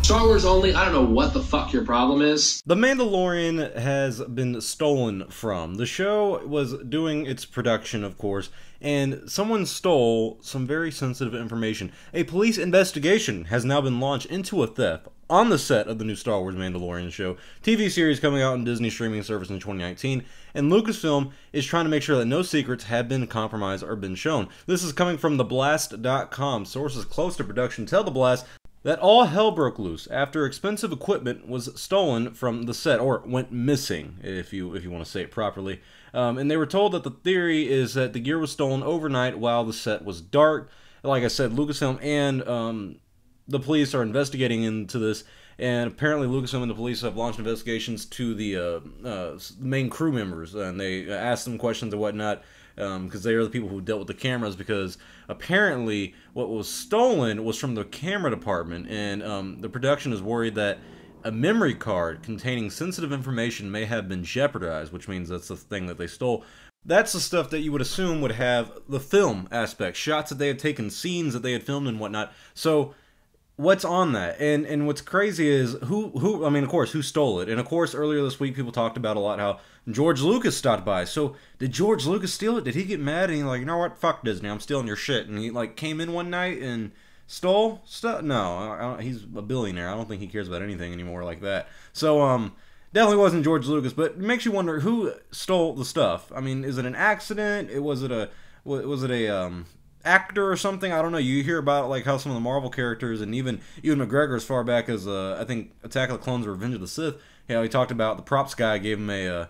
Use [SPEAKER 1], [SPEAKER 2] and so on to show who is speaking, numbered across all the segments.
[SPEAKER 1] Star Wars only, I don't know what the fuck your problem is.
[SPEAKER 2] The Mandalorian has been stolen from. The show was doing its production, of course, and someone stole some very sensitive information. A police investigation has now been launched into a theft on the set of the new Star Wars Mandalorian show, TV series coming out on Disney streaming service in 2019, and Lucasfilm is trying to make sure that no secrets have been compromised or been shown. This is coming from TheBlast.com. Sources close to production tell The Blast that all hell broke loose after expensive equipment was stolen from the set, or went missing, if you want to say it properly. And they were told that the theory is that the gear was stolen overnight while the set was dark. Like I said, Lucasfilm and the police are investigating into this, and apparently Lucasfilm and the police have launched investigations to the main crew members, and they asked them questions and whatnot, because they are the people who dealt with the cameras, because apparently what was stolen was from the camera department, and the production is worried that a memory card containing sensitive information may have been jeopardized, which means that's the thing that they stole. That's the stuff that you would assume would have the film aspect, shots that they had taken, scenes that they had filmed and whatnot. So what's on that? And what's crazy is who I mean, of course, who stole it? And of course, earlier this week, people talked about a lot how George Lucas stopped by. So did George Lucas steal it? Did he get mad and he like, you know what, fuck Disney, I'm stealing your shit? And he like came in one night and stole stuff? No, he's a billionaire. I don't think he cares about anything anymore like that. So definitely wasn't George Lucas. But it makes you wonder who stole the stuff. I mean, is it an accident? Was it a actor or something? I don't know. You hear about like how some of the Marvel characters and even McGregor, as far back as I think Attack of the Clones or Revenge of the Sith, he talked about the props guy gave him a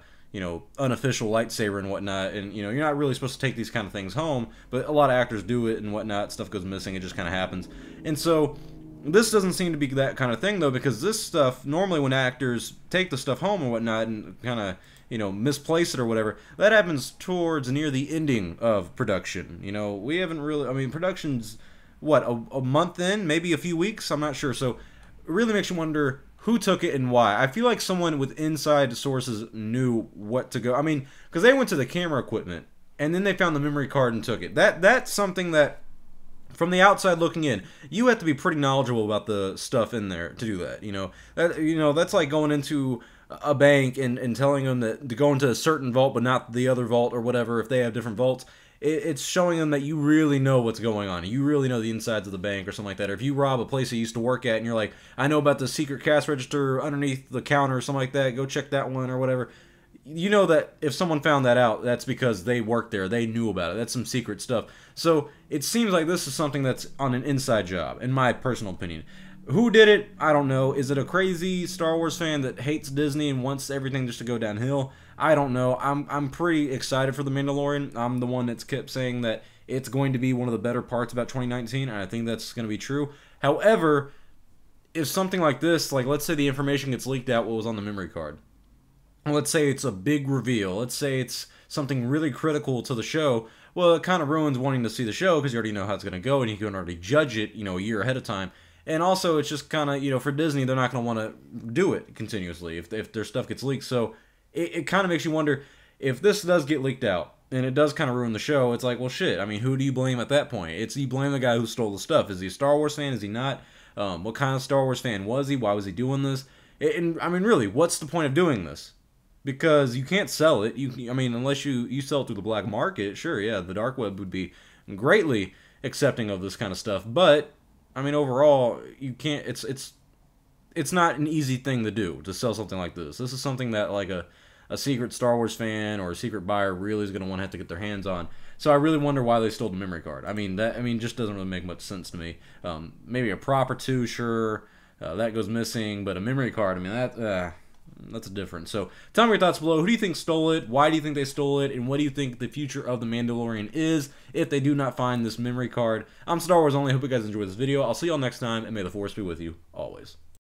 [SPEAKER 2] unofficial lightsaber and whatnot, and you're not really supposed to take these kind of things home, but a lot of actors do it and whatnot. Stuff goes missing, it just kind of happens. And so this doesn't seem to be that kind of thing, though, because this stuff, normally when actors take the stuff home and whatnot and kind of misplace it or whatever, that happens towards near the ending of production. We haven't really, I mean, production's, what, a month in? Maybe a few weeks? I'm not sure. So it really makes you wonder who took it and why. I feel like someone with inside sources knew what to go. I mean, because they went to the camera equipment, and then they found the memory card and took it. That's something that, from the outside looking in, you have to be pretty knowledgeable about the stuff in there to do that. That's like going into a bank and telling them that to go into a certain vault but not the other vault or whatever if they have different vaults. It's showing them that you really know what's going on. You really know the insides of the bank or something like that. Or if you rob a place you used to work at and you're like, I know about the secret cash register underneath the counter or something like that, go check that one or whatever. You know that if someone found that out, that's because they worked there. They knew about it. That's some secret stuff. So it seems like this is something that's on an inside job, in my personal opinion. Who did it? I don't know. Is it a crazy Star Wars fan that hates Disney and wants everything just to go downhill? I don't know. I'm pretty excited for The Mandalorian. I'm the one that's kept saying that it's going to be one of the better parts about 2019, and I think that's going to be true. However, if something like this, like let's say the information gets leaked out what was on the memory card, let's say it's a big reveal, let's say it's something really critical to the show, well, it kind of ruins wanting to see the show because you already know how it's going to go and you can already judge it, a year ahead of time. And also, it's just kind of, for Disney, they're not going to want to do it continuously if their stuff gets leaked. So it kind of makes you wonder, if this does get leaked out and it does kind of ruin the show, it's like, well, shit. I mean, who do you blame at that point? You blame the guy who stole the stuff. Is he a Star Wars fan? Is he not? What kind of Star Wars fan was he? Why was he doing this? And I mean, really, what's the point of doing this? Because you can't sell it. Unless you sell it through the black market, sure, yeah, the dark web would be greatly accepting of this kind of stuff. But I mean, overall, you can't. It's not an easy thing to do to sell something like this. This is something that like a secret Star Wars fan or a secret buyer really is going to want to have to get their hands on. So I really wonder why they stole the memory card. Just doesn't really make much sense to me. Maybe a prop or two, sure, that goes missing, but a memory card, that's a difference. So tell me your thoughts below. Who do you think stole it? Why do you think they stole it? And what do you think the future of The Mandalorian is if they do not find this memory card? I'm Star Wars Only. I hope you guys enjoyed this video. I'll see y'all next time, and may the Force be with you always.